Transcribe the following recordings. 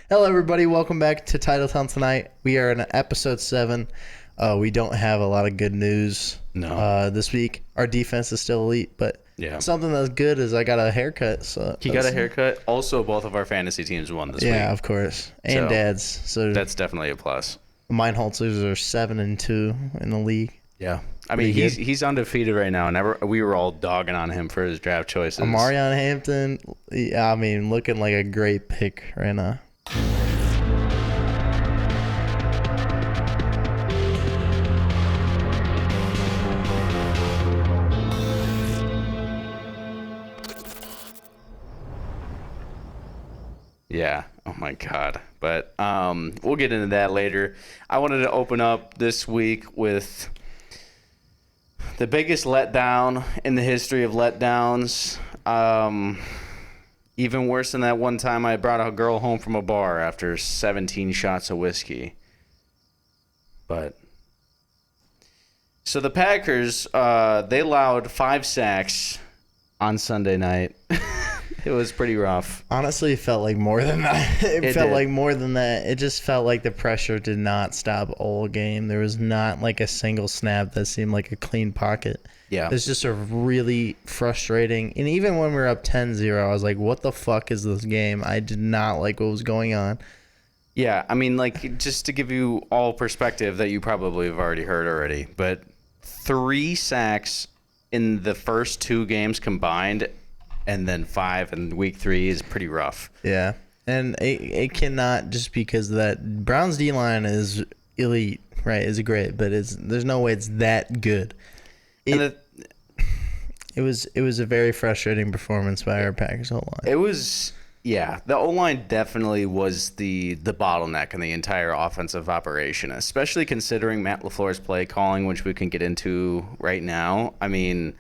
Hello, everybody. Welcome back to Titletown tonight. We are in episode 7. We don't have a lot of good news this week. Our defense is still elite, but something that's good is I got a haircut. So he got a haircut. Also, both of our fantasy teams won this week. Yeah, of course. And Dad's. So that's definitely a plus. Mine Holtzers are 7-2 in the league. Yeah. I mean, he's undefeated right now, and we were all dogging on him for his draft choices. Marion Hampton, I mean, looking like a great pick right now. Yeah. Oh, my God. But we'll get into that later. I wanted to open up this week with the biggest letdown in the history of letdowns. Even worse than that one time I brought a girl home from a bar after 17 shots of whiskey. But so the Packers, they allowed 5 sacks on Sunday night. It was pretty rough. Honestly, it felt like more than that. It felt like more than that. It just felt like the pressure did not stop all game. There was not like a single snap that seemed like a clean pocket. Yeah. It was just a really frustrating. And even when we were up 10-0, I was like, what the fuck is this game? I did not like what was going on. Yeah, I mean, like, just to give you all perspective that you probably have already heard already, but 3 sacks in the first 2 games combined, and then 5 in week 3 is pretty rough. Yeah, and it cannot just because of that. Browns D-line is elite, right? Is great, but there's no way it's that good. It was a very frustrating performance by our Packers O-line. It was, yeah. The O-line definitely was the bottleneck in the entire offensive operation, especially considering Matt LaFleur's play calling, which we can get into right now. I mean,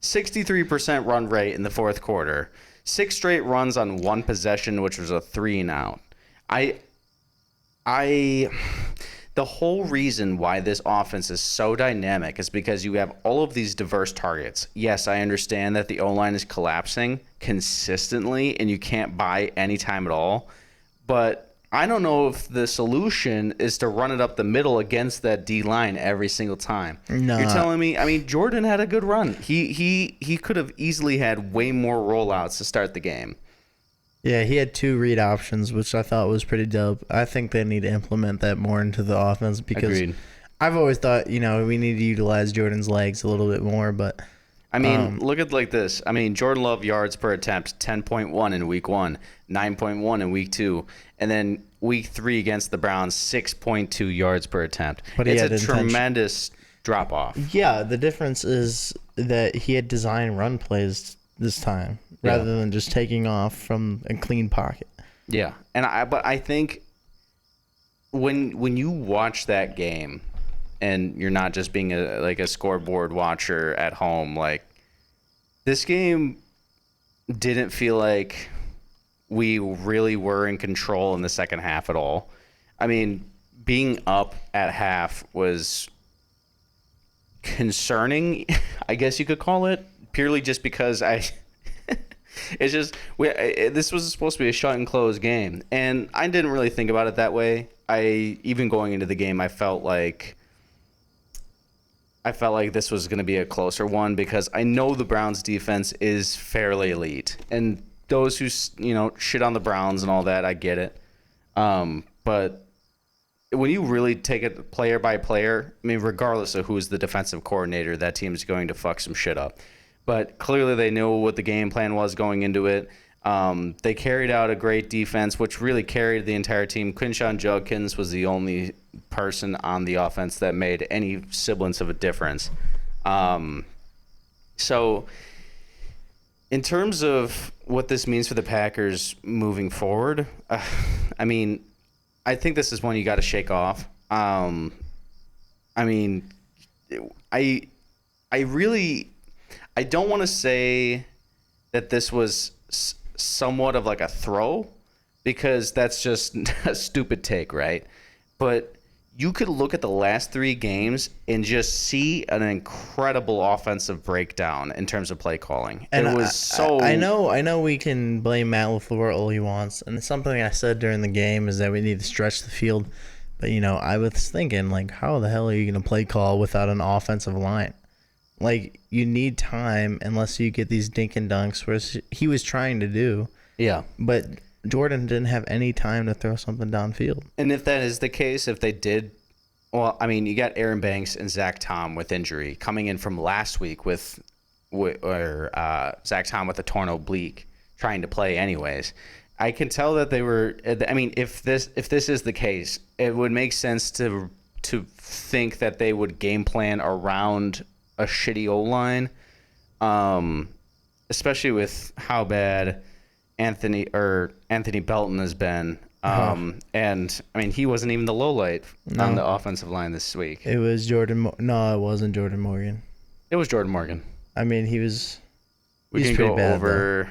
63% run rate in the fourth quarter, 6 straight runs on 1 possession, which was a 3-and-out. The whole reason why this offense is so dynamic is because you have all of these diverse targets. Yes, I understand that the O-line is collapsing consistently and you can't buy any time at all. But I don't know if the solution is to run it up the middle against that D-line every single time. No. You're telling me, I mean, Jordan had a good run. He could have easily had way more rollouts to start the game. Yeah, he had 2 read options, which I thought was pretty dope. I think they need to implement that more into the offense because Agreed. I've always thought, we need to utilize Jordan's legs a little bit more. But I mean, look at it like this. I mean, Jordan Love yards per attempt, 10.1 in week 1, 9.1 in week 2, and then week 3 against the Browns, 6.2 yards per attempt. But it's a tremendous drop off. Yeah, the difference is that he had designed run plays this time rather than just taking off from a clean pocket. Yeah, but I think when you watch that game and you're not just being a scoreboard watcher at home, like this game didn't feel like we really were in control in the second half at all. I mean, being up at half was concerning, I guess you could call it, purely just because it's just this was supposed to be a shut and close game, and I didn't really think about it that way. Even going into the game, I felt like this was going to be a closer one because I know the Browns defense is fairly elite, and those who shit on the Browns and all that, I get it. But when you really take it player by player, I mean, regardless of who's the defensive coordinator, that team is going to fuck some shit up. But clearly they knew what the game plan was going into it. They carried out a great defense, which really carried the entire team. Quinshawn Judkins was the only person on the offense that made any semblance of a difference. So in terms of what this means for the Packers moving forward, I mean, I think this is one you got to shake off. I mean, I don't want to say that this was somewhat of like a throw because that's just a stupid take, right? But you could look at the last 3 games and just see an incredible offensive breakdown in terms of play calling. And it was I know we can blame Matt LaFleur all he wants, and something I said during the game is that we need to stretch the field. But I was thinking, like, how the hell are you going to play call without an offensive line? Like, you need time unless you get these dink and dunks, whereas he was trying to do. Yeah. But Jordan didn't have any time to throw something downfield. And if that is the case, if they did, well, I mean, you got Aaron Banks and Zach Tom with injury coming in from last week with Zach Tom with a torn oblique trying to play anyways. I can tell that they were. I mean, if this is the case, it would make sense to think that they would game plan around a shitty O-line, especially with how bad Anthony Belton has been. And I mean, he wasn't even the low light on the offensive line this week. It was Jordan. No, it wasn't Jordan Morgan. It was Jordan Morgan. I mean, he was. We can go over.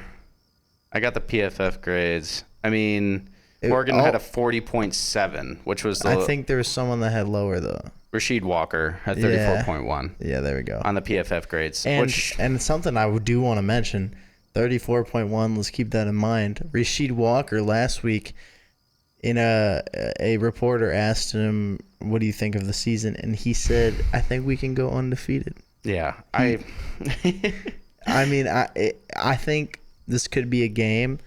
I got the PFF grades. I mean, Morgan had a 40.7, which was I think there was someone that had lower though. Rasheed Walker had 34.1. Yeah, there we go. On the PFF grades. And something I do want to mention, 34.1, let's keep that in mind. Rasheed Walker last week, in a reporter asked him, what do you think of the season? And he said, I think we can go undefeated. Yeah. I mean, I think this could be a game.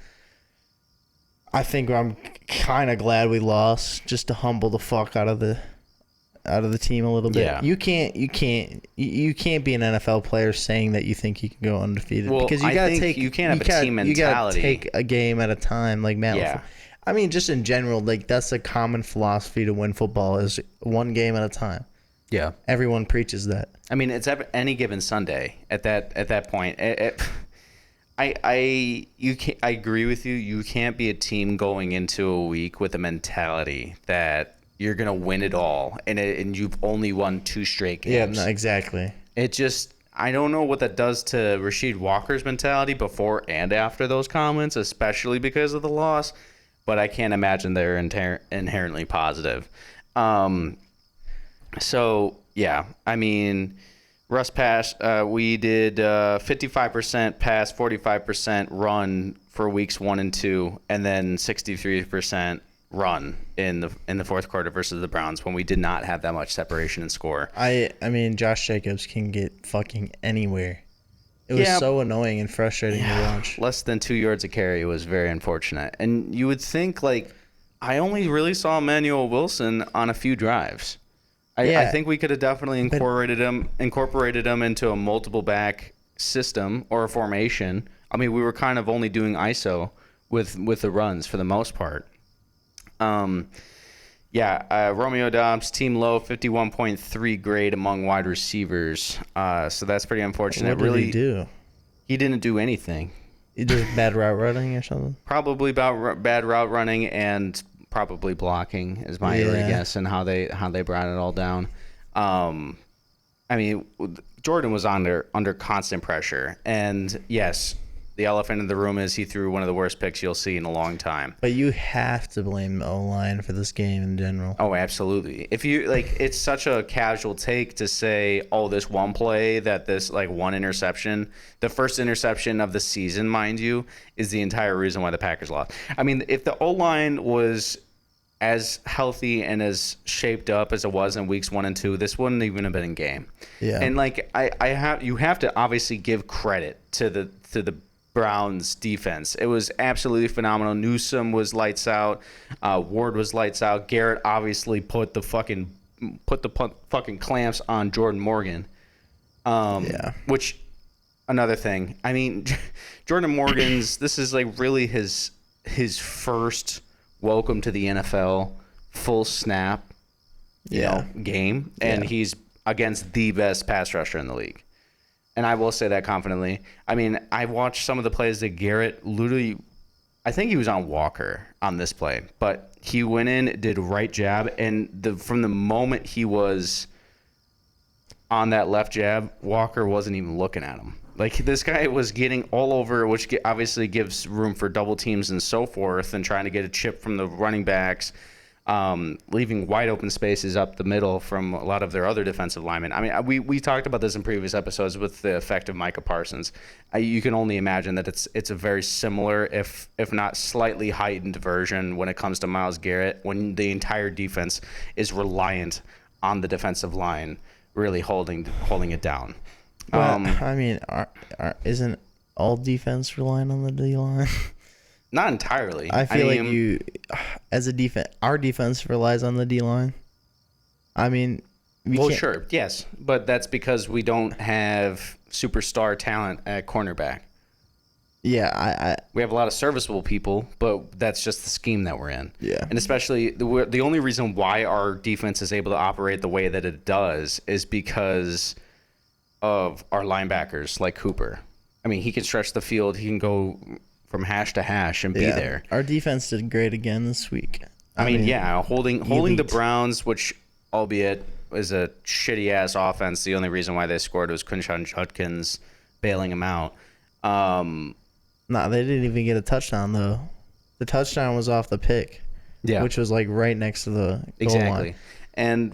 I think I'm kind of glad we lost just to humble the fuck out of the team a little bit. Yeah. You can't be an NFL player saying that you think you can go undefeated, because you can't have a team mentality. You got to take a game at a time, like Matt. Yeah. I mean, just in general, like that's a common philosophy to win football is one game at a time. Yeah. Everyone preaches that. I mean, it's any given Sunday at that point. I agree with you. You can't be a team going into a week with a mentality that you're gonna win it all, and you've only won 2 straight games. Yeah, no, exactly. It just, I don't know what that does to Rasheed Walker's mentality before and after those comments, especially because of the loss. But I can't imagine they're inherently positive. So yeah, I mean, Russ pass. We did 55% pass, 45% run for weeks 1 and 2, and then 63% run in the fourth quarter versus the Browns when we did not have that much separation in score. I mean, Josh Jacobs can get fucking anywhere. It was so annoying and frustrating to watch. Less than 2 yards a carry was very unfortunate. And you would think, like, I only really saw Emmanuel Wilson on a few drives. I think we could have definitely incorporated him into a multiple back system or a formation. I mean, we were kind of only doing ISO with the runs for the most part. Romeo Dobbs, team low, 51.3 grade among wide receivers. So that's pretty unfortunate. What did he do? He didn't do anything. Just bad route running or something? Probably about bad route running and probably blocking is my early guess, and how they brought it all down. I mean, Jordan was under constant pressure, and yes, the elephant in the room is he threw one of the worst picks you'll see in a long time. But you have to blame the O-line for this game in general. Oh, absolutely. If you it's such a casual take to say, oh, this one play, that this one interception, the first interception of the season, mind you, is the entire reason why the Packers lost. I mean, if the O-line was as healthy and as shaped up as it was in weeks 1 and 2, this wouldn't even have been in game. Yeah. And you have to obviously give credit to the Browns defense. It was absolutely phenomenal. Newsome was lights out. Ward was lights out. Garrett obviously put the fucking clamps on Jordan Morgan. Which, another thing. I mean, Jordan Morgan's this is really his first welcome to the NFL full snap game, and he's against the best pass rusher in the league. And I will say that confidently. I mean, I watched some of the plays that Garrett literally, I think he was on Walker on this play, but he went in, did right jab, and from the moment he was on that left jab, Walker wasn't even looking at him. This guy was getting all over, which obviously gives room for double teams and so forth, and trying to get a chip from the running backs. leaving wide open spaces up the middle from a lot of their other defensive linemen. I mean, we talked about this in previous episodes with the effect of Micah Parsons. You can only imagine that it's a very similar, if not slightly heightened version when it comes to Myles Garrett, when the entire defense is reliant on the defensive line really holding it down. Well, I mean, isn't all defense relying on the D line? Not entirely. I feel like as a defense, our defense relies on the D line. I mean, sure, yes, but that's because we don't have superstar talent at cornerback. Yeah, we have a lot of serviceable people, but that's just the scheme that we're in. Yeah, and especially the only reason why our defense is able to operate the way that it does is because of our linebackers like Cooper. I mean, he can stretch the field. He can go from hash to hash and be there. Our defense did great again this week. I mean, holding the Browns, which albeit is a shitty ass offense. The only reason why they scored was Quinshon Judkins bailing him out. Nah, they didn't even get a touchdown though. The touchdown was off the pick, which was like right next to the goal line. And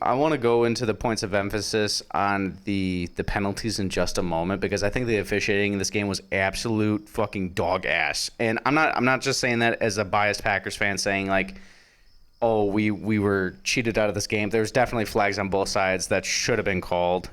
I want to go into the points of emphasis on the penalties in just a moment, because I think the officiating in this game was absolute fucking dog ass. And I'm not just saying that as a biased Packers fan saying like, oh, we were cheated out of this game. There's definitely flags on both sides that should have been called,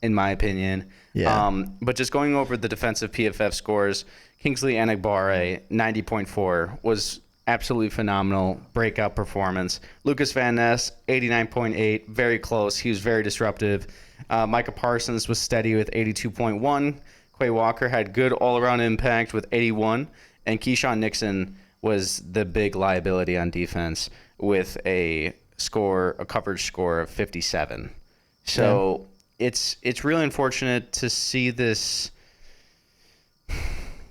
in my opinion. Yeah. But just going over the defensive PFF scores, Kingsley Enagbare 90.4 was absolutely phenomenal breakout performance. Lucas Van Ness 89.8, very close. He was very disruptive. Micah Parsons was steady with 82.1. Quay Walker had good all-around impact with 81, and Keyshawn Nixon was the big liability on defense with a coverage score of 57. So it's really unfortunate to see this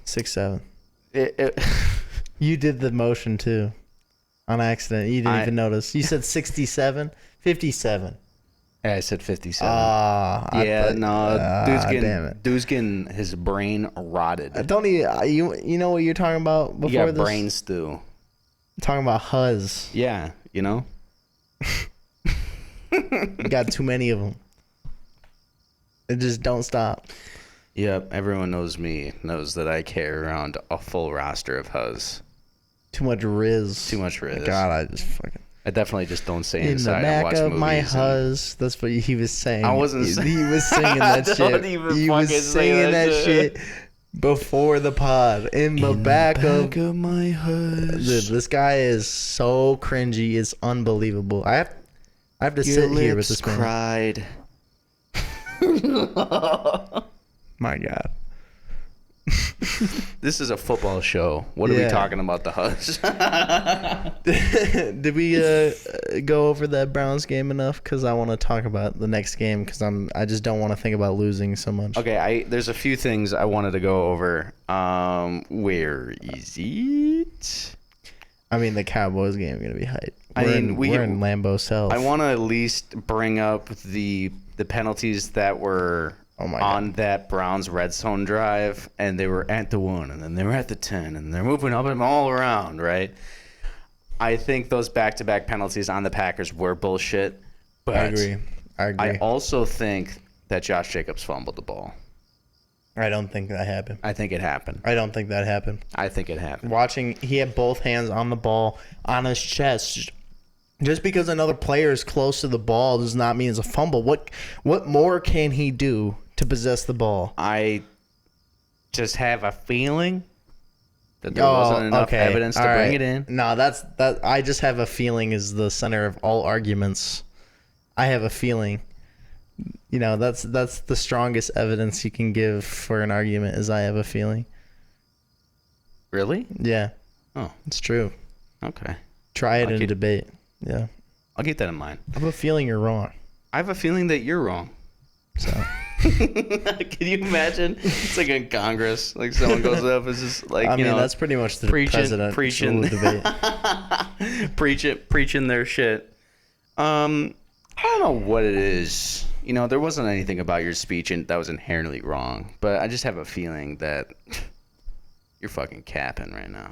6-7. You did the motion too, on accident. You didn't even notice. You said 67, 57. Yeah, I said 57. Dude's getting his brain rotted. Don't you know what you're talking about before you got this? Brain stew. I'm talking about Huzz. Yeah, you know. You got too many of them. It just don't stop. Yep, everyone knows that I carry around a full roster of Huzz. Too much Riz. God, I definitely just don't stay in inside the back and watch of movies. My Huzz. That's what he was saying. I wasn't saying. He was singing that shit. He was singing that shit before the pod. In the back of my Huzz. Dude, this guy is so cringy. It's unbelievable. I have to sit here with this man. Cried. My God. This is a football show. What are we talking about the Huzz? Did we go over that Browns game enough? Because I want to talk about the next game because I just don't want to think about losing so much. Okay, there's a few things I wanted to go over. Where is it? I mean, the Cowboys game is going to be hype. We're in Lambeau South. I want to at least bring up the penalties that were on that Browns red zone drive, and they were at the 1, and then they were at the 10, and they're moving up and all around, right? I think those back-to-back penalties on the Packers were bullshit. But I agree. I also think that Josh Jacobs fumbled the ball. I don't think that happened. I think it happened. I don't think that happened. I think it happened. He had both hands on the ball on his chest. Just because another player is close to the ball does not mean it's a fumble. What more can he do to possess the ball? I just have a feeling that there wasn't enough evidence to bring it in. No, that. I just have a feeling is the center of all arguments. I have a feeling. You know, that's the strongest evidence you can give for an argument is I have a feeling. Really? Yeah. Oh, it's true. Okay. Try it in a debate. Yeah. I'll keep that in mind. I have a feeling you're wrong. I have a feeling that you're wrong. So. Can you imagine? It's like in Congress. Like someone goes up, it's just like, that's pretty much the presidential debate. preaching their shit. I don't know what it is. You know, there wasn't anything about your speech that was inherently wrong, but I just have a feeling that you're fucking capping right now.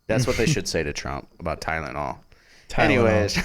That's what they should say to Trump about Tylenol. Anyways.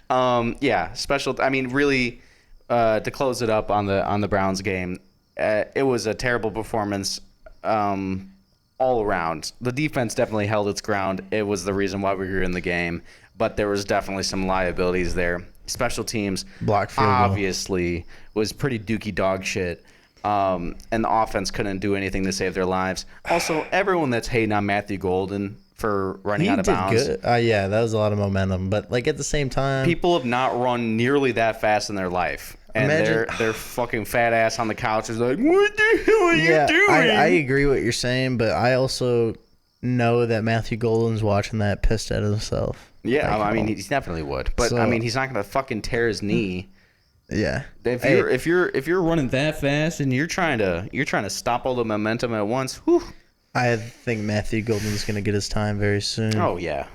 Yeah, special. I mean, really, to close it up on the Browns game, it was a terrible performance all around. The defense definitely held its ground. It was the reason why we were in the game, but there was definitely some liabilities there. Special teams, Block field goal. obviously, was pretty dookie dog shit. And the offense couldn't do anything to save their lives. Also, everyone that's hating on Matthew Golden for running out of bounds. Good. Yeah, that was a lot of momentum. But like at the same time, People have not run nearly that fast in their life. And their fucking fat ass on the couch is like, what the hell are you doing? I agree what you're saying, but I also know that Matthew Golden's watching that pissed at himself. Yeah, I mean, he definitely would. But I mean, he's not gonna fucking tear his knee. Yeah. If you're running that fast and you're trying to stop all the momentum at once, whew. I think Matthew Golden's gonna get his time very soon. Oh yeah.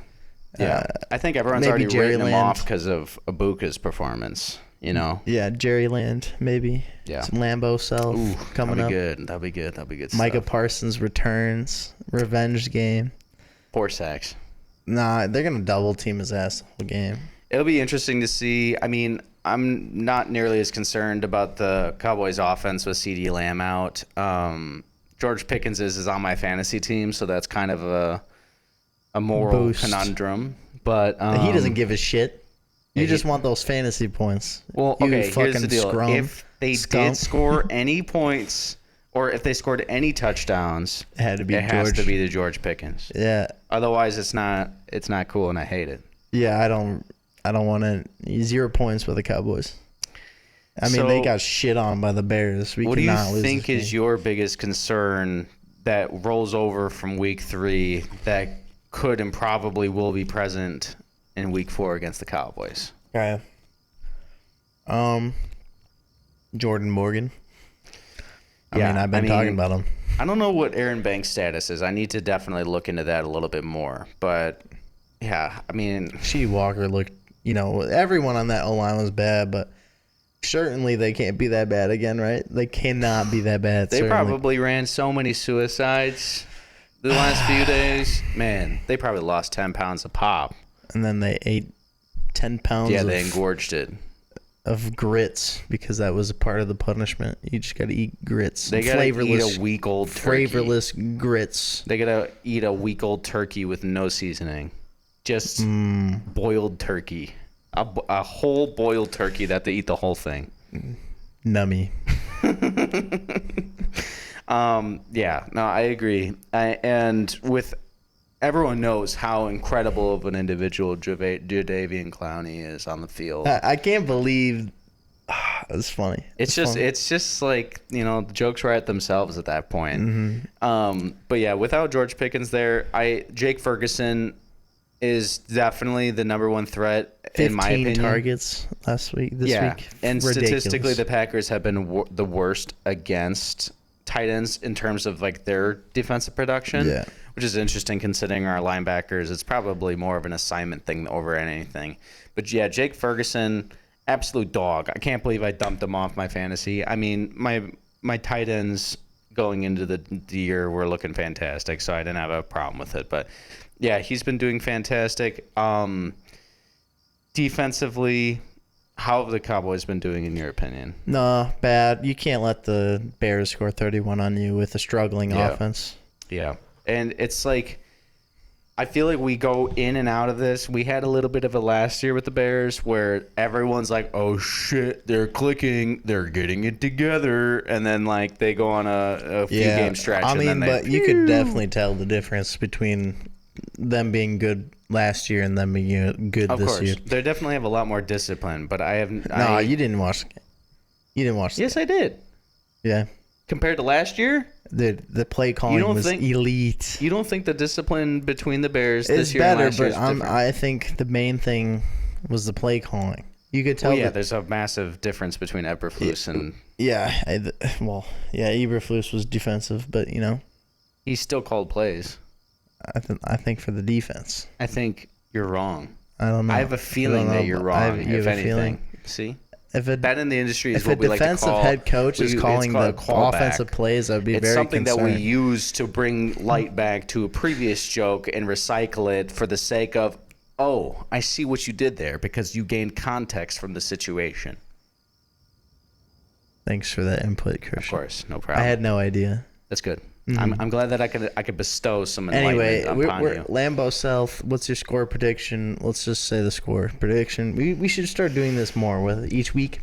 Yeah. I think everyone's already written him off because of Ibuka's performance, you know. Yeah, Jerry Land, maybe. Yeah. Some Lambeau self coming up. That'll be good Micah stuff. Parsons returns. Revenge game. Poor Sacks. Nah, they're gonna double team his ass the whole game. It'll be interesting to see. I mean, I'm not nearly as concerned about the Cowboys offense with CeeDee Lamb out. George Pickens is on my fantasy team, so that's kind of a moral conundrum. But he doesn't give a shit. You just want those fantasy points. Well, okay, here's the deal. If they did score any points, or if they scored any touchdowns, it has to be the George Pickens. Yeah. Otherwise, it's not cool, and I hate it. Yeah, I don't want to 0 points for the Cowboys. I mean, they got shit on by the Bears. What do you think is your biggest concern that rolls over from week 3 that could and probably will be present in week 4 against the Cowboys? Okay. Jordan Morgan. I mean, I've been talking about him. I don't know what Aaron Banks' status is. I need to definitely look into that a little bit more. But, yeah, I mean... She Walker looked... everyone on that O-line was bad, but certainly they can't be that bad again, right? They cannot be that bad. They probably ran so many suicides the last few days. Man, they probably lost 10 pounds a pop. And then they ate 10 pounds they engorged it. Of grits, because that was a part of the punishment. You just got to eat grits. They got to eat a week-old turkey. Flavorless grits. They got to eat a week-old turkey with no seasoning. Just boiled turkey. A whole boiled turkey that they eat the whole thing. Nummy. Yeah, no, I agree. And with everyone knows how incredible of an individual Jadeveon Clowney is on the field. I can't believe it's funny. It's just like, the jokes write themselves at that point. Mm-hmm. But yeah, without George Pickens there, Jake Ferguson is definitely the number one threat in my opinion. 15 targets this week. And ridiculous. Statistically, the Packers have been the worst against tight ends in terms of like their defensive production. Yeah. Which is interesting considering our linebackers. It's probably more of an assignment thing over anything. But yeah, Jake Ferguson, absolute dog. I can't believe I dumped him off my fantasy. I mean, my tight ends going into the year were looking fantastic, so I didn't have a problem with it. But yeah, he's been doing fantastic. Defensively, how have the Cowboys been doing in your opinion? No, bad. You can't let the Bears score 31 on you with a struggling offense. Yeah. And it's like, I feel like we go in and out of this. We had a little bit of it last year with the Bears where everyone's like, oh, shit, they're clicking. They're getting it together. And then, like, they go on a few game stretch. I mean, but you could definitely tell the difference between them being good last year and them being good this year. They definitely have a lot more discipline, but I haven't. No, you didn't watch the game. You didn't watch the Yes, I did. Yeah. Compared to last year? The play calling was elite. You don't think the discipline between the Bears is this year better, and last year is different? I think the main thing was the play calling. You could tell. There's a massive difference between Eberflus and. Yeah, Eberflus was defensive, but he still called plays. I think for the defense. I think you're wrong. I don't know. I have a feeling that you're wrong. If anything, see. That in the industry is if what a we like to defensive call. head coach is calling the callback. offensive plays, I'd be It's very something concerned. that we use to bring light back to a previous joke and recycle it for the sake of, oh, I see what you did there because you gained context from the situation. Thanks for that input, Christian. Of course, no problem. I had no idea. That's good. I'm glad that I could bestow some enlightenment Anyway, upon we're you. Lambeau South. What's your score prediction? Let's just say the score prediction. We should start doing this more with each week.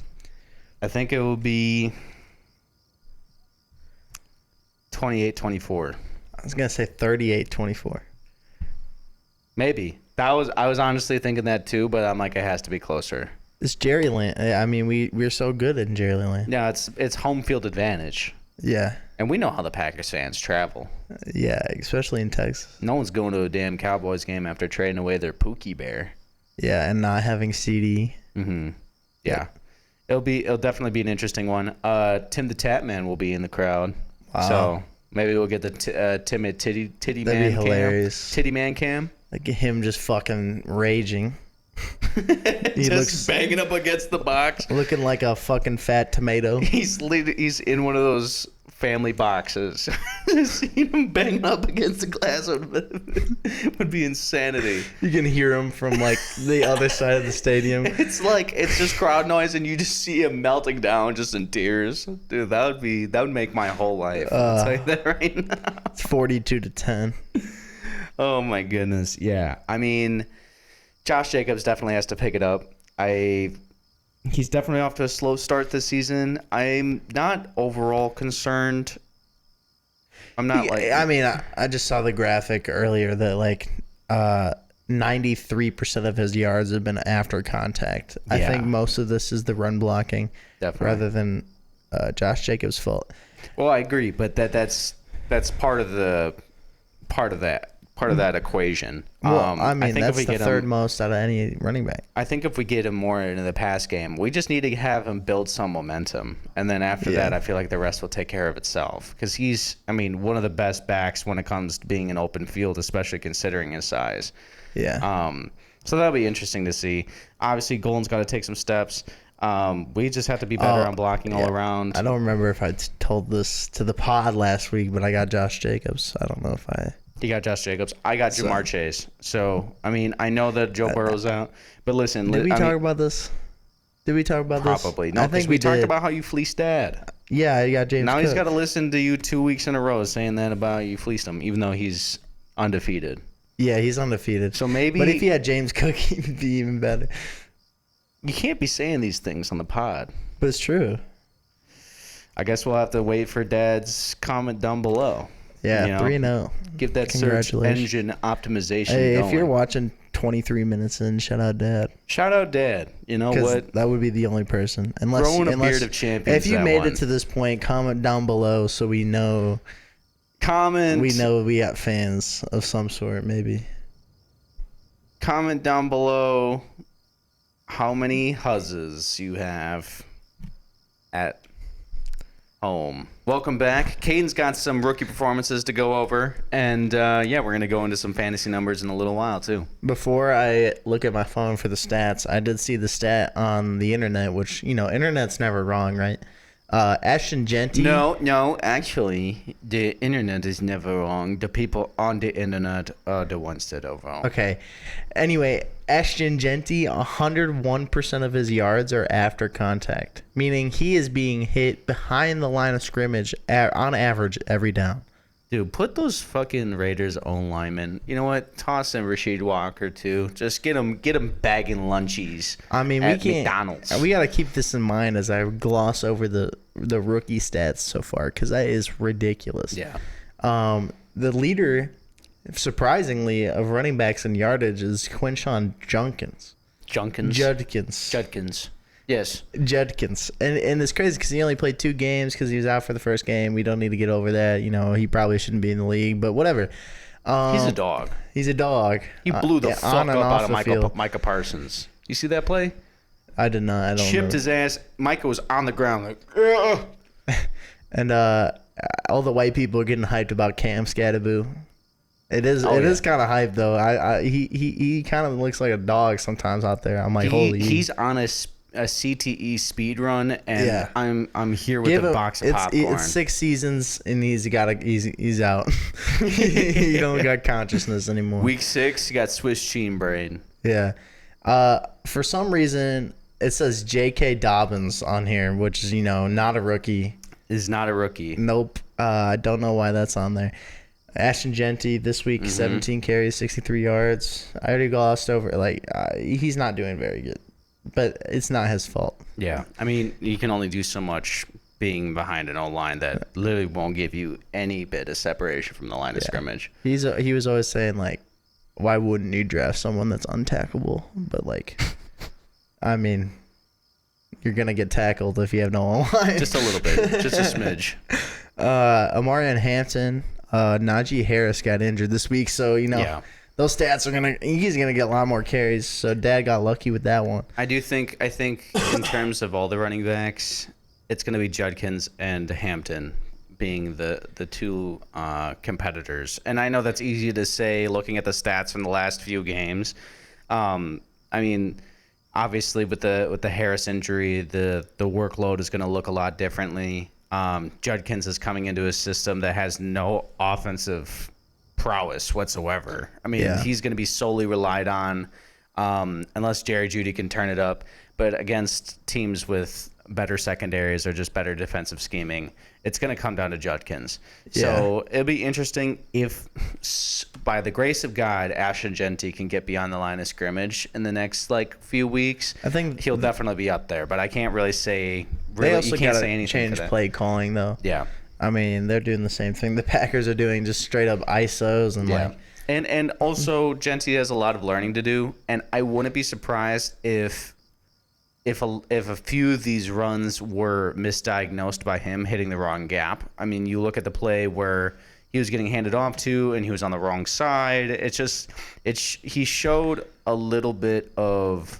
I think it will be 28-24. I was gonna say 38-24. Maybe. I was honestly thinking that too, but I'm like, it has to be closer. It's Jerryland. I mean, we're so good in Jerryland. No, it's home field advantage. Yeah. And we know how the Packers fans travel. Yeah, especially in Texas. No one's going to a damn Cowboys game after trading away their Pookie Bear. Yeah, and not having CD. Mm-hmm. Yeah. It'll definitely be an interesting one. Tim the Tap Man will be in the crowd. Wow. So maybe we'll get the timid titty That'd man be hilarious. cam. Titty man cam. Like him just fucking raging. He just looks banging up against the box. Looking like a fucking fat tomato. He's in one of those family boxes. Seeing him banging up against the glass would be insanity. You can hear him from like the other side of the stadium. It's just crowd noise, and you just see him melting down, just in tears. Dude, that would make my whole life. I'll tell you that right now. It's 42-10. Oh my goodness, yeah. I mean, Josh Jacobs definitely has to pick it up. He's definitely off to a slow start this season. I'm not overall concerned. I'm not I mean, I just saw the graphic earlier that like 93% of his yards have been after contact. I think most of this is the run blocking rather than Josh Jacobs' fault. Well, I agree, but that's part of that equation. Well, I mean, think that's if we the get third him, most out of any running back. I think if we get him more into the pass game, we just need to have him build some momentum. And then after that, I feel like the rest will take care of itself. Because he's, one of the best backs when it comes to being an open field, especially considering his size. Yeah. So that'll be interesting to see. Obviously, Golden's got to take some steps. We just have to be better on blocking all around. I don't remember if I told this to the pod last week, but I got Josh Jacobs. I don't know if I... You got Josh Jacobs. I got Jamar Chase. So, I know that Joe Burrow's out. But listen. Did we talk about this? Did we talk about this? Probably. No, because we talked about how you fleeced Dad. Yeah, you got James Now Cook. he's got to listen to you 2 weeks in a row saying that about you fleeced him, even though he's undefeated. Yeah, he's undefeated. So maybe... But if he had James Cook, he'd be even better. You can't be saying these things on the pod. But it's true. I guess we'll have to wait for Dad's comment down below. Yeah, 3-0. Give that search engine optimization Hey, going. if you're watching 23 minutes in, shout out Dad. Shout out Dad. You know what? That would be the only person. Growing a beard of champions. If you made it to this point, comment down below so we know. We know we got fans of some sort, maybe. Comment down below how many huzzes you have at home. Welcome back. Cayden's got some rookie performances to go over, and we're going to go into some fantasy numbers in a little while too. Before I look at my phone for the stats, I did see the stat on the internet, which, internet's never wrong, right? Ashton Genty. No, actually, the internet is never wrong. The people on the internet are the ones that are wrong. Okay. Anyway, Ashton Genty, 101% of his yards are after contact, meaning he is being hit behind the line of scrimmage on average every down. Dude, put those fucking Raiders own linemen. You know what? Toss in Rasheed Walker too. Just get him bagging lunchies. I mean, at McDonald's. We got to keep this in mind as I gloss over the rookie stats so far, because that is ridiculous. Yeah. The leader, surprisingly, of running backs in yardage is Quinshon Judkins. Yes. Judkins. And it's crazy because he only played 2 games because he was out for the first game. We don't need to get over that. He probably shouldn't be in the league, but whatever. He's a dog. He blew the fuck up out of the Micah Parsons. You see that play? I did not. I don't Chipped remember. his ass. Micah was on the ground like, ugh. And all the white people are getting hyped about Cam Scatterboo. It is kind of hype though. He kind of looks like a dog sometimes out there. I'm like, holy. He's on a a CTE speed run, and I'm here with a box of popcorn. It's 6 seasons, and he's out. He don't got consciousness anymore. Week 6, you got Swiss cheese brain. Yeah. For some reason, it says J.K. Dobbins on here, which is, not a rookie. Is not a rookie. Nope. I don't know why that's on there. Ashton Genty this week, 17 carries, 63 yards. I already glossed over. He's not doing very good, but it's not his fault. Yeah. I mean, you can only do so much being behind an O-line that literally won't give you any bit of separation from the line of scrimmage. He was always saying, why wouldn't you draft someone that's untackable? But, I mean, you're going to get tackled if you have no O-line. Just a little bit. Just a smidge. Amarian Hampton, Najee Harris got injured this week, so, those stats he's going to get a lot more carries, so Dad got lucky with that one. I think in terms of all the running backs, it's going to be Judkins and Hampton being the two competitors. And I know that's easy to say looking at the stats from the last few games. I mean, obviously with the Harris injury, the workload is going to look a lot differently. Judkins is coming into a system that has no offensive prowess whatsoever. I mean, he's going to be solely relied on unless Jerry Jeudy can turn it up. But against teams with better secondaries or just better defensive scheming, it's going to come down to Judkins. So it'll be interesting if, by the grace of God, Ashton Genty can get beyond the line of scrimmage in the next few weeks. I think he'll definitely be up there, but I can't really say. They also you can't say gotta anything change for that. play calling though. Yeah. I mean, they're doing the same thing the Packers are doing, just straight up ISOs and And also Genty has a lot of learning to do, and I wouldn't be surprised if a few of these runs were misdiagnosed by him hitting the wrong gap. I mean, you look at the play where he was getting handed off to and he was on the wrong side. He showed a little bit of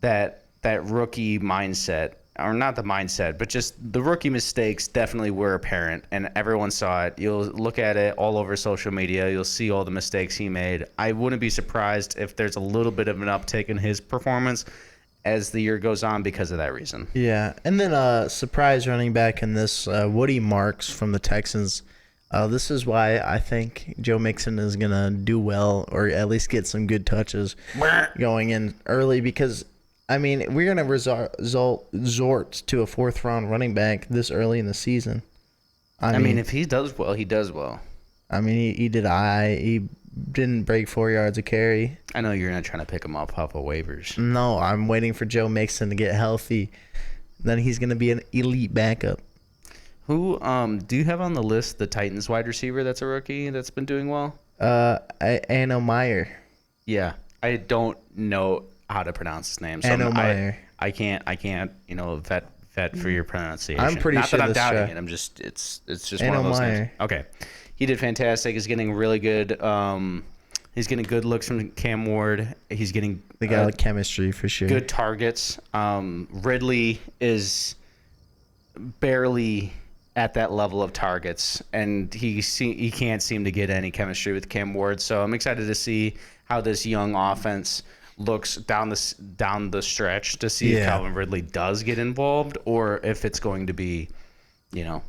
that rookie mindset, or not the mindset, but just the rookie mistakes definitely were apparent, and everyone saw it. You'll look at it all over social media. You'll see all the mistakes he made. I wouldn't be surprised if there's a little bit of an uptick in his performance as the year goes on because of that reason. Yeah, and then surprise running back in this, Woody Marks from the Texans. This is why I think Joe Mixon is going to do well, or at least get some good touches going in early, because, I mean, we're going to resort to a 4th-round running back this early in the season. I mean, if he does well, he does well. I mean, he didn't break 4 yards a carry. I know you're not trying to pick him up off of waivers. No, I'm waiting for Joe Mixon to get healthy. Then he's going to be an elite backup. Who do you have on the list the Titans wide receiver that's a rookie that's been doing well? Anno Meyer. Yeah, I don't know how to pronounce his name. So Anno Meyer. I can't vet for your pronunciation. I'm pretty not sure that I'm this doubting guy. it. I'm just it's just Anno one of those Meyer. names. Okay. He did fantastic. He's getting really good. He's getting good looks from Cam Ward. He's getting They got chemistry for sure. good targets. Ridley is barely at that level of targets, and he can't seem to get any chemistry with Cam Ward. So I'm excited to see how this young offense looks down the stretch to see if Calvin Ridley does get involved, or if it's going to be,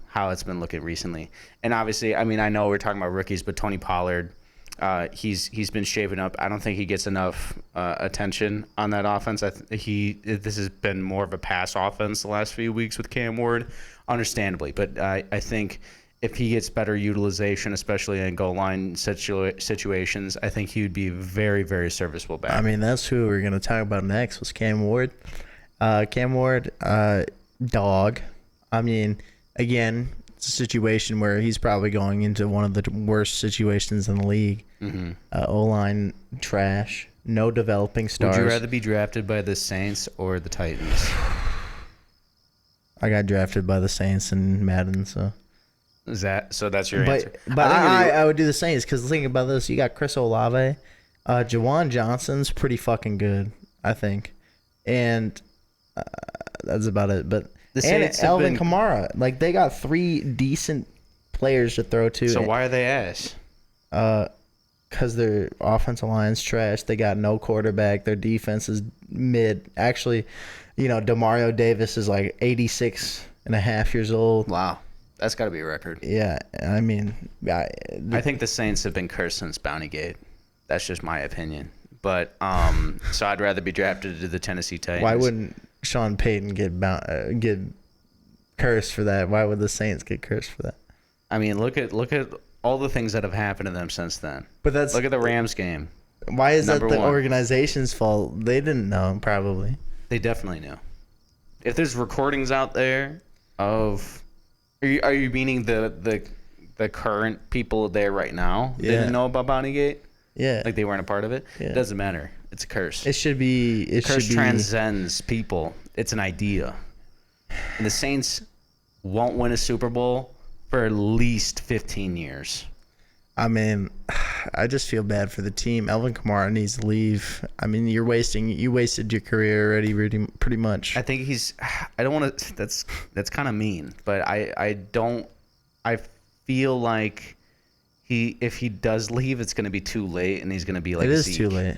how it's been looking recently. And obviously, I mean, I know we're talking about rookies, but Tony Pollard, he's been shaving up. I don't think he gets enough attention on that offense. This has been more of a pass offense the last few weeks with Cam Ward, understandably. But I think if he gets better utilization, especially in goal line situations, I think he would be very, very serviceable back. I mean, that's who we're going to talk about next was Cam Ward. Cam Ward, dog. I mean, again, it's a situation where he's probably going into one of the worst situations in the league. Mm-hmm. O-line trash, no developing stars. Would you rather be drafted by the Saints or the Titans? I got drafted by the Saints in Madden, so. So that's your answer? But I would do the Saints, because think about this. You got Chris Olave. Jawan Johnson's pretty fucking good, I think. And that's about it. But and Alvin Kamara. Like, they got 3 decent players to throw to. So why are they ass? because their offensive line's trash. They got no quarterback. Their defense is mid. Actually, Demario Davis is like 86 and a half years old. Wow. That's got to be a record. Yeah, I mean, I think the Saints have been cursed since Bountygate. That's just my opinion. But so I'd rather be drafted to the Tennessee Titans. Why wouldn't Sean Payton get cursed for that? Why would the Saints get cursed for that? I mean, look at all the things that have happened to them since then. But look at the Rams game. Why is that the organization's fault? They didn't know, probably. They definitely knew. If there's recordings out there of, are you meaning the current people there right now? Yeah. They didn't know about Bountygate? Yeah. Like they weren't a part of it? Yeah. It doesn't matter. It's a curse. It should be. Curse transcends people. It's an idea. And the Saints won't win a Super Bowl for at least 15 years. I mean, I just feel bad for the team. Alvin Kamara needs to leave. I mean, you wasted your career already, pretty much. I think I don't want to. That's kind of mean, but I feel like if he does leave, it's going to be too late, and he's going to be like. It is Zeke. too late.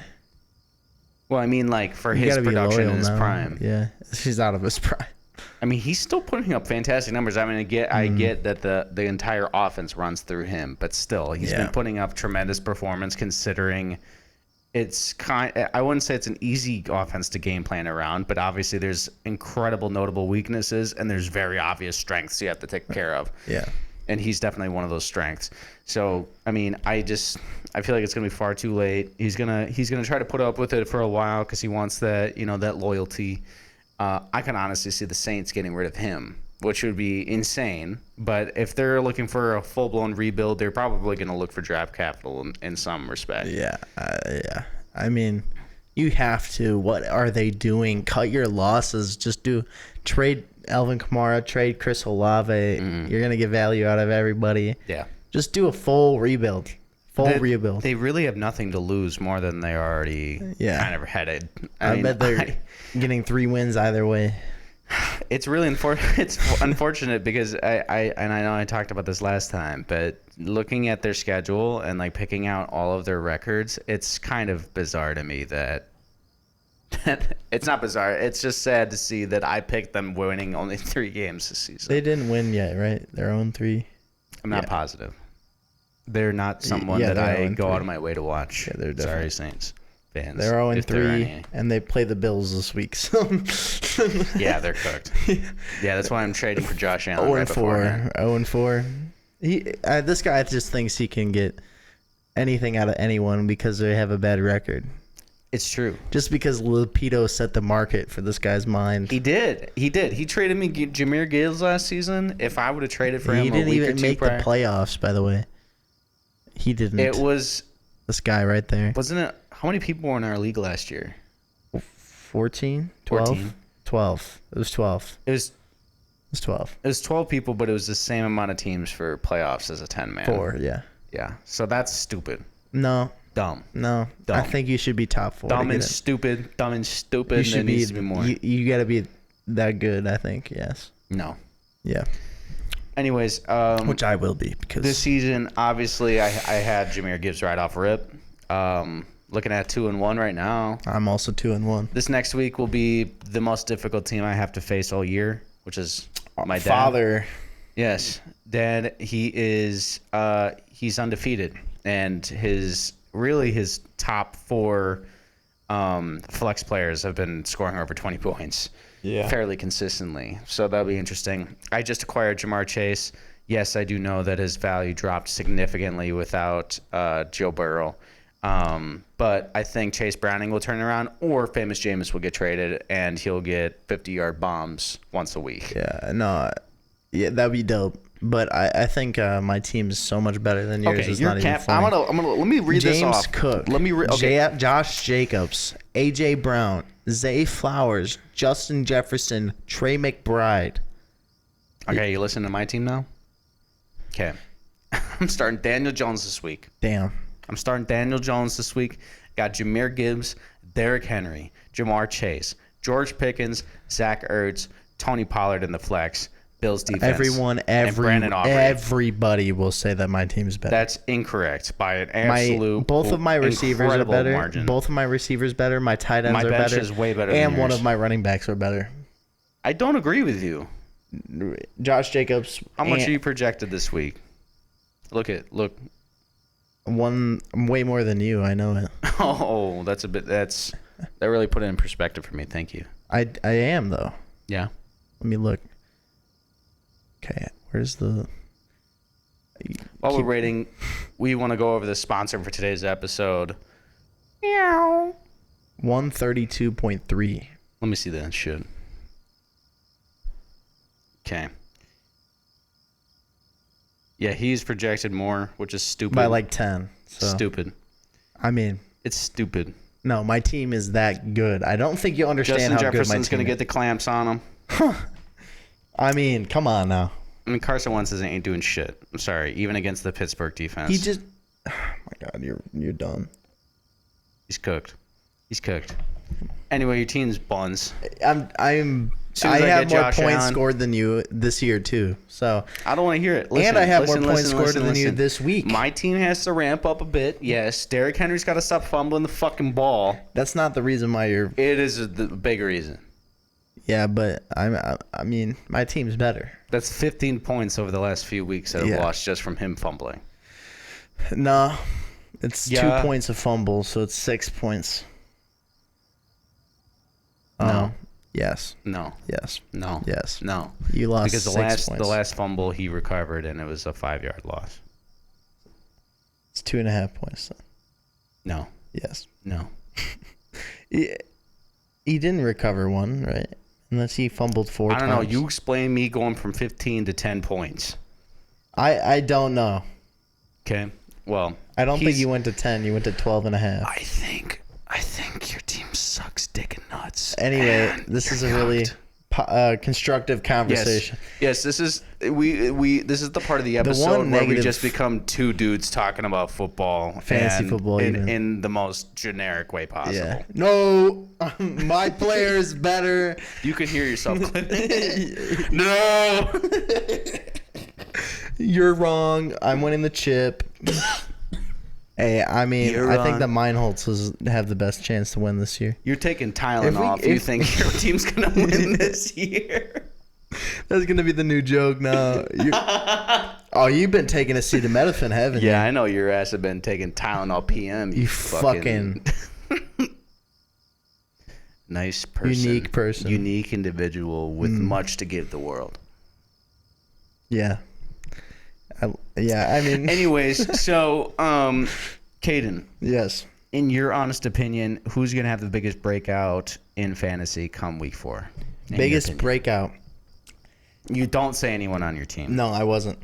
Well, I mean, like for his production in his prime. Yeah, he's out of his prime. I mean, he's still putting up fantastic numbers. I mean, I get that the entire offense runs through him, but still, he's been putting up tremendous performance considering it's I wouldn't say it's an easy offense to game plan around, but obviously there's incredible notable weaknesses and there's very obvious strengths you have to take care of. Yeah. And he's definitely one of those strengths. So, I mean, I feel like it's going to be far too late. He's going to try to put up with it for a while cuz he wants that, that loyalty. I can honestly see the Saints getting rid of him, which would be insane. But if they're looking for a full-blown rebuild, they're probably going to look for draft capital in some respect. Yeah, yeah. I mean, you have to. What are they doing? Cut your losses. Just trade Alvin Kamara, trade Chris Olave. Mm-hmm. You're going to get value out of everybody. Yeah. Just do a full rebuild. Rebuild. They really have nothing to lose more than they already kind of headed. I bet they're getting 3 wins either way. It's really unfortunate because I know I talked about this last time, but looking at their schedule and like picking out all of their records, it's kind of bizarre to me that it's not bizarre. It's just sad to see that I picked them winning only 3 games this season. They didn't win yet, right? Their own 3. I'm not positive. They're not someone that I go out of my way to watch. Yeah, they're Sorry, definitely. Saints fans. They're 0-3, and they play the Bills this week. So yeah, they're cooked. Yeah, that's why I'm trading for Josh Allen. 0-4. 0-4. This guy just thinks he can get anything out of anyone because they have a bad record. It's true. Just because Lupito set the market for this guy's mind. He did. He traded me Jahmyr Gibbs last season. If I would have traded for him, he didn't even make the playoffs, by the way. He didn't. It was this guy right there. Wasn't it? How many people were in our league last year? 14? 12? 14. 12. It was 12. It was 12. It was 12 people, but it was the same amount of teams for playoffs as a 10-man. 4, yeah. Yeah. So that's stupid. No. Dumb. No. Dumb. I think you should be top 4. Dumb and stupid. Dumb and stupid. You should needs to be more. You got to be that good, I think. Yes. No. Yeah. Anyways, which I will be because this season, obviously, I had Jahmyr Gibbs right off rip. Looking at 2-1 right now. I'm also 2-1. This next week will be the most difficult team I have to face all year, which is my dad. Father. Yes, Dad. He is. He's undefeated, and his top 4 flex players have been scoring over 20 points. Yeah. Fairly consistently. So that'll be interesting. I just acquired Jamar Chase. Yes, I do know that his value dropped significantly without Joe Burrow. But I think Chase Browning will turn around, or Famous Jameis will get traded, and he'll get 50-yard bombs once a week. Yeah, no. Yeah, that'd be dope. But I think my team is so much better than yours. Okay, it's your not cap. even funny. I'm gonna let me read this off. James Cook. Let me read. Okay. Josh Jacobs, AJ Brown, Zay Flowers, Justin Jefferson, Trey McBride. Okay, you listen to my team now. Okay, I'm starting Daniel Jones this week. Damn. I'm starting Daniel Jones this week. Got Jahmyr Gibbs, Derrick Henry, Jamar Chase, George Pickens, Zach Ertz, Tony Pollard in the flex, Bills defense. Everybody will say that my team is better. That's incorrect by an absolute. Both of my receivers are better. Margin. Both of my receivers better. My tight ends are better. My bench is way better. And than one yours. of my running backs are better. I don't agree with you. Josh Jacobs. How much are you projected this week? Look. One way more than you. I know it. Oh, that really put it in perspective for me. Thank you. I am though. Yeah. Let me look. Okay, where's the... While we're waiting, we want to go over the sponsor for today's episode. Meow. 132.3. Let me see that shit. Okay. Yeah, he's projected more, which is stupid. By like 10. So. Stupid. I mean... It's stupid. No, my team is that good. I don't think you understand Justin how good my team is. Jefferson's going to get the clamps on him. I mean, come on now. I mean, Carson Wentz ain't doing shit. I'm sorry, even against the Pittsburgh defense. He just... Oh my God, you're done. He's cooked. Anyway, your team's buns. I have more points scored than you this year too. So I don't want to hear it. Listen, and I have more points scored than you this week. My team has to ramp up a bit. Yes, Derrick Henry's got to stop fumbling the fucking ball. That's not the reason why you're. It is the big reason. Yeah, but I mean, my team's better. That's 15 points over the last few weeks that I've lost just from him fumbling. No, it's 2 points of fumble, so it's 6 points. No. Yes. No. Yes. No. Yes. No. You lost because the last fumble he recovered and it was a 5-yard loss. It's 2.5 points. Then. No. Yes. No. He didn't recover one, right? Unless he fumbled 4 times. I don't know. You explain me going from 15 to 10 points. I don't know. Okay. Well, I don't think you went to 10. You went to 12.5. I think your team sucks dick and nuts. Anyway, this is a really constructive conversation. Yes, this is this is the part of the episode where we just become two dudes talking about football, fantasy football, in the most generic way possible. Yeah. No, my player is better. You can hear yourself clipping. No, you're wrong. I'm winning the chip. Hey, I mean, I think the Meinholzes have the best chance to win this year. You're taking Tylenol if you think your team's going to win this year. That's going to be the new joke now. You've been taking acetaminophen, haven't you? Yeah, I know your ass have been taking Tylenol PM. You fucking... nice person. Unique person. Unique individual with much to give the world. Yeah. I mean... Anyways, so, Cayden. Yes. In your honest opinion, who's going to have the biggest breakout in fantasy come week 4? Biggest breakout? You don't say anyone on your team. No, I wasn't.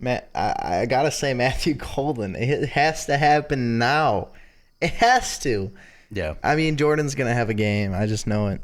Matt, I got to say Matthew Golden. It has to happen now. It has to. Yeah. I mean, Jordan's going to have a game. I just know it.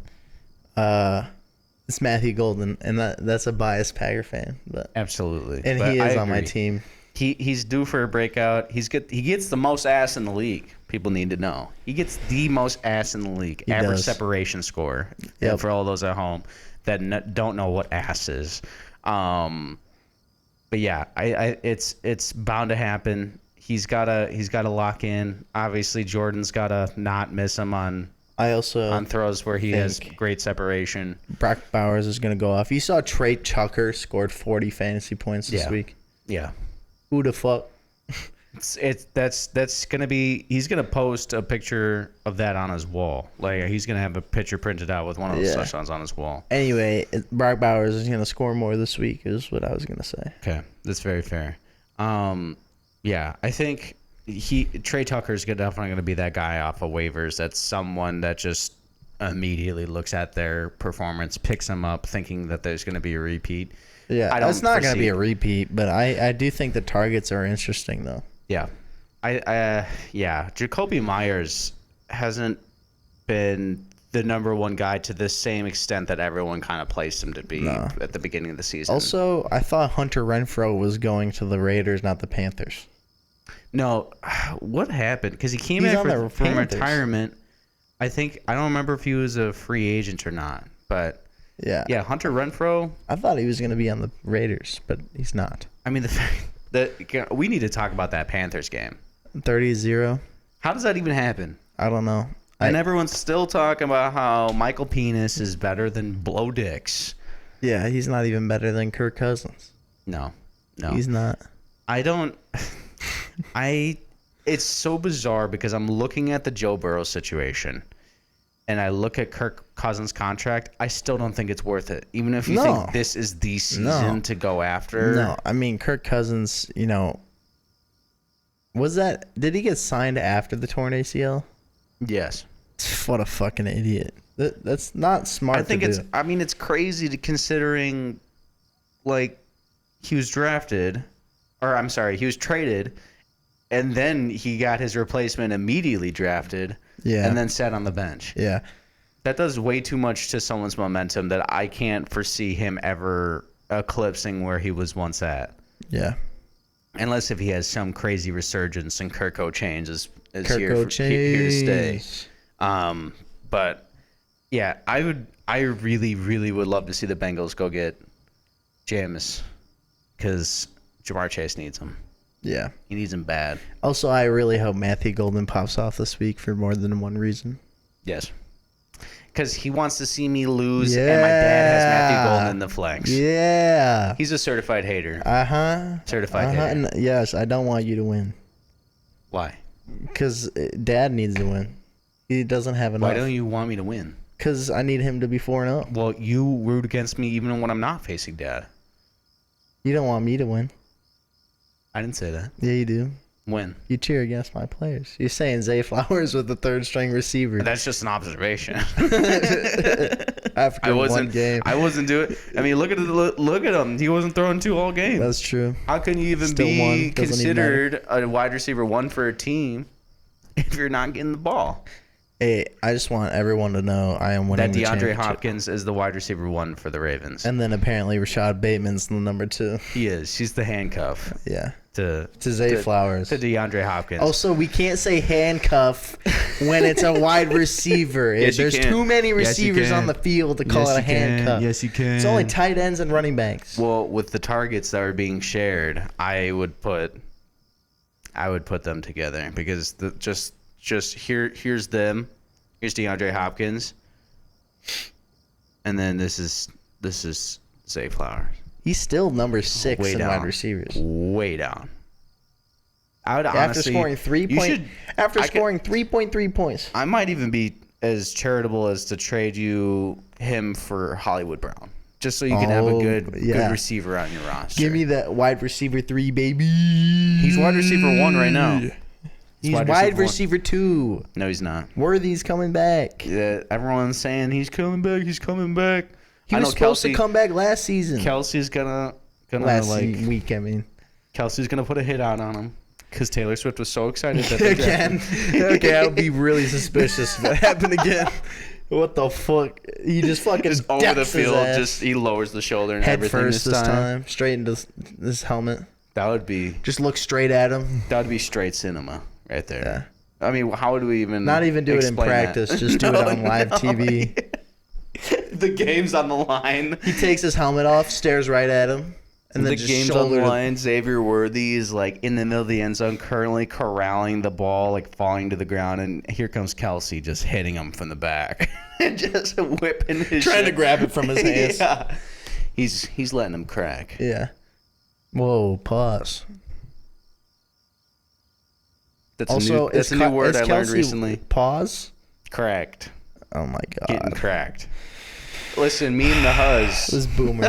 It's Matthew Golden, and that's a biased Packer fan. But absolutely. And he is on my team. He's due for a breakout. He gets the most ass in the league. People need to know. He gets the most ass in the league. He average does. separation score. Yep. For all those at home that don't know what ass is. But yeah, it's bound to happen. He's gotta lock in. Obviously, Jordan's gotta not miss him on throws where he has great separation. Brock Bowers is going to go off. You saw Trey Tucker scored 40 fantasy points this week. Yeah. Who the fuck? That's going to be... He's going to post a picture of that on his wall. Like, he's going to have a picture printed out with one of those touchdowns on his wall. Anyway, Brock Bowers is going to score more this week is what I was going to say. Okay. That's very fair. Yeah, I think... Trey Tucker's definitely going to be that guy off of waivers. That's someone that just immediately looks at their performance, picks him up, thinking that there's going to be a repeat. Yeah, it's not going to be a repeat, but I do think the targets are interesting though. Yeah, Jacoby Myers hasn't been the number one guy to the same extent that everyone kind of placed him to be at the beginning of the season. Also, I thought Hunter Renfrow was going to the Raiders, not the Panthers. No, what happened? Because he came back from retirement. I don't remember if he was a free agent or not, but Yeah. Yeah, Hunter Renfrow. I thought he was going to be on the Raiders, but he's not. I mean, the fact that we need to talk about that Panthers game. 30-0. How does that even happen? I don't know. And everyone's still talking about how Michael Penis is better than Blow Dicks. Yeah, he's not even better than Kirk Cousins. No. He's not. It's so bizarre because I'm looking at the Joe Burrow situation and I look at Kirk Cousins' contract. I still don't think it's worth it. Even if you think this is the season to go after. No, I mean, Kirk Cousins, did he get signed after the torn ACL? Yes. What a fucking idiot. That's not smart. I think it's crazy to considering, like, he was traded, and then he got his replacement immediately drafted, and then sat on the bench. Yeah. That does way too much to someone's momentum that I can't foresee him ever eclipsing where he was once at. Yeah. Unless if he has some crazy resurgence and Kirko change is here to stay. But yeah, I really, really would love to see the Bengals go get Jameis because Jamar Chase needs him. Yeah. He needs him bad. Also, I really hope Matthew Golden pops off this week for more than one reason. Yes. Because he wants to see me lose, and my dad has Matthew Golden in the flex. Yeah. He's a certified hater. Certified hater. And yes, I don't want you to win. Why? Because Dad needs to win. He doesn't have enough. Why don't you want me to win? Because I need him to be 4-0. Well, you root against me even when I'm not facing Dad. You don't want me to win. I didn't say that. Yeah, you do. When? You cheer against my players. You're saying Zay Flowers with the third-string receiver. That's just an observation. After one game. I wasn't doing. I mean, look at him. He wasn't throwing 2 all game. That's true. How can you even be considered a wide receiver 1 for a team if you're not getting the ball? Hey, I just want everyone to know I am winning the championship. DeAndre Hopkins is the wide receiver 1 for the Ravens. And then apparently Rashad Bateman's the number 2. He is. She's the handcuff. Yeah. To Zay Flowers. To DeAndre Hopkins. Also, we can't say handcuff when it's a wide receiver. Yes, There's too many receivers on the field to call it a handcuff. Yes, you can. It's only tight ends and running backs. Well, with the targets that are being shared, I would put them together because here's them. Here's DeAndre Hopkins. And then this is Zay Flowers. He's still number 6 in wide receivers. Way down. I would honestly scoring 3.3 points. I might even be as charitable as to trade him for Hollywood Brown. Just so you can have a good receiver on your roster. Give me that wide receiver 3, baby. He's wide receiver 1 right now. He's wide receiver 2. No, he's not. Worthy's coming back. Yeah, everyone's saying he's coming back. He's coming back. He was supposed to come back last season. Kelsey's gonna week. I mean, Kelsey's gonna put a hit out on him because Taylor Swift was so excited that they again. Okay, I would be really suspicious if that happened again. What the fuck? He just fucking over the field. He lowers the shoulder and head everything first this time, straight into this helmet. That would be just look straight at him. That would be straight cinema right there. Yeah. I mean, how would we even not even do it in practice? Just do it on live TV. The game's on the line. He takes his helmet off, stares right at him, and then the game's on the line. Xavier Worthy is like in the middle of the end zone, currently corralling the ball, like falling to the ground, and here comes Kelsey just hitting him from the back, and just whipping his trying to grab it from his hands. Yeah. He's letting him crack. Yeah. Whoa, pause. That's a new word I learned recently. Pause? Cracked. Oh my god. Getting cracked. Listen, me and the Huzz. This boomer.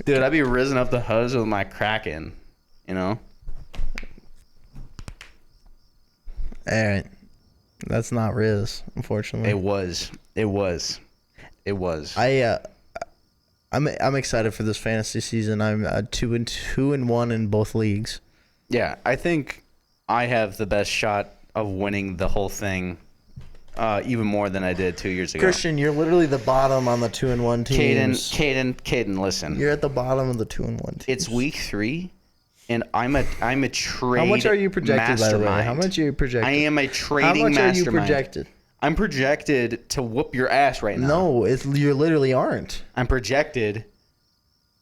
Dude, I'd be rizzing up the Huzz with my Kraken, you know? Alright. That's not Riz, unfortunately. It was. I'm excited for this fantasy season. I'm 2-1 in both leagues. Yeah, I think I have the best shot of winning the whole thing. Even more than I did 2 years ago. Christian, you're literally the bottom on the 2-1 teams. Cayden, listen. You're at the bottom of the 2-1 teams. It's week 3, and I'm a trade. How much are you projected, mastermind. by the way? How much are you projected? I am a trading mastermind. How much are you projected? I'm projected to whoop your ass right now. No, you literally aren't. I'm projected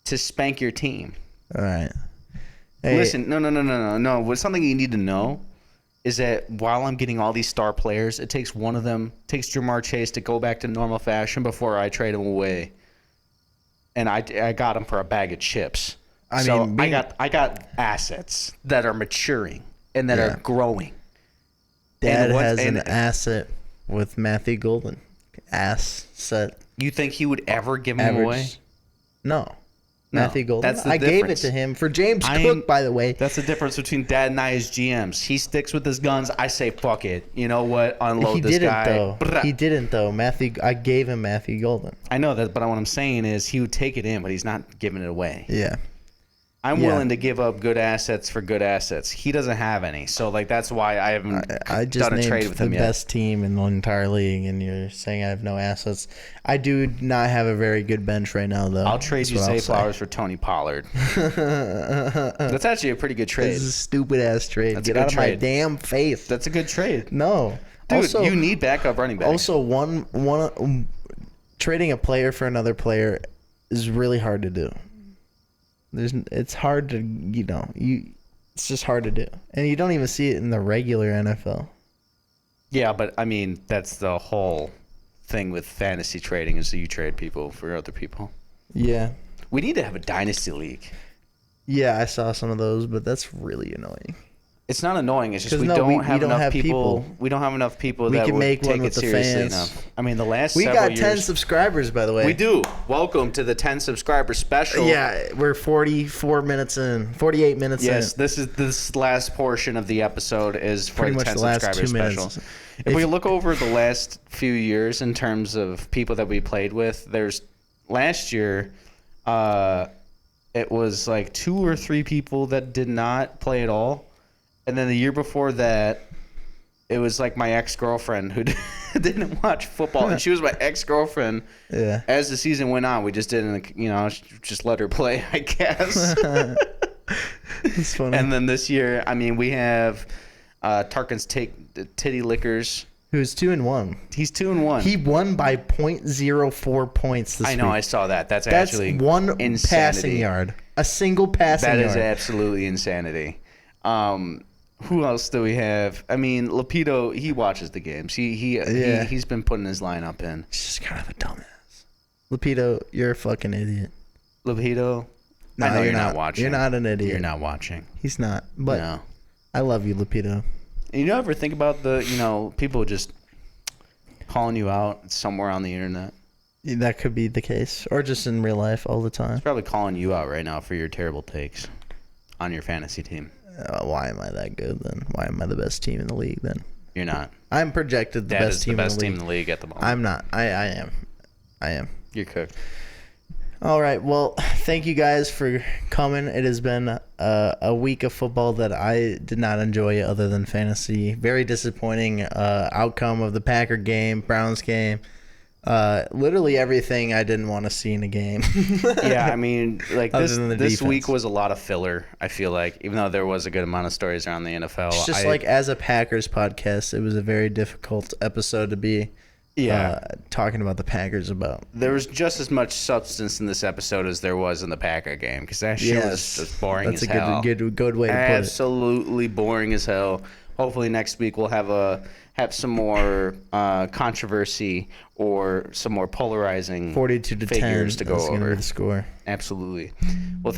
to spank your team. All right. Hey. Listen, no. What's something you need to know is that while I'm getting all these star players, it takes one of them, takes Jamar Chase to go back to normal fashion before I trade him away. And I got him for a bag of chips. I got assets that are maturing and that are growing. Dad has an asset with Matthew Golden. Asset. You think he would ever give him away? No. Matthew Golden. That's the I difference. gave it to him for James Cook, by the way. That's the difference between Dad and I as GMs. He sticks with his guns. I say, fuck it. You know what? Unload this guy. He didn't, though. I gave him Matthew Golden. I know that, but what I'm saying is he would take it in, but he's not giving it away. Yeah. I'm willing to give up good assets for good assets. He doesn't have any, so that's why I haven't done a trade with him yet. The best team in the entire league, and you're saying I have no assets. I do not have a very good bench right now, though. I'll trade you Zay Flowers for Tony Pollard. That's actually a pretty good trade. This is a stupid ass trade. Get out of my damn face. That's a good trade. No, dude, also, you need backup running backs. Also, trading a player for another player is really hard to do. It's hard to, it's just hard to do. And you don't even see it in the regular NFL. Yeah, but I mean, that's the whole thing with fantasy trading is that you trade people for other people. Yeah. We need to have a dynasty league. Yeah, I saw some of those, but that's really annoying. It's not annoying. It's just we don't have enough people. We don't have enough people that would take it seriously enough. I mean, the last several years. We got 10 subscribers, by the way. We do. Welcome to the 10 subscriber special. Yeah, we're 48 minutes in. Yes, this last portion of the episode is for the 10 subscriber special. If we look over the last few years in terms of people that we played with, there's last year, it was like 2 or 3 people that did not play at all. And then the year before that, it was like my ex-girlfriend who didn't watch football. And she was my ex-girlfriend. Yeah. As the season went on, we just didn't, just let her play, I guess. That's funny. And then this year, I mean, we have Tarkin's Titty Lickers. Who's 2-1. He's 2-1. He won by 0.04 points this week. I know, I saw that. That's actually one insanity. Passing yard. A single passing yard. That is absolutely insanity. Who else do we have? I mean, Lapito, he watches the games. He's been putting his lineup in. He's just kind of a dumbass. Lapito, you're a fucking idiot. Lapito? No, I know you're not watching. You're not an idiot. You're not watching. He's not. But no. I love you, Lapito. You ever think about the, people just calling you out somewhere on the internet? That could be the case. Or just in real life all the time. He's probably calling you out right now for your terrible takes on your fantasy team. Why am I that good then? Why am I the best team in the league then? You're not. I'm projected the best team in the league at the moment. I'm not. I am. You're cooked. All right. Well, thank you guys for coming. It has been a week of football that I did not enjoy other than fantasy. Very disappointing outcome of the Packer game, Browns game. Literally everything I didn't want to see in a game. Yeah, I mean, like this week was a lot of filler, I feel like, even though there was a good amount of stories around the NFL. It's just as a Packers podcast, it was a very difficult episode to be talking about the Packers about. There was just as much substance in this episode as there was in the Packer game, because that shit was just boring as hell. That's a good way to put it. Absolutely boring as hell. Hopefully next week we'll have some more controversy or some more polarizing 42-10 figures to go over. The score. Absolutely. Well, thank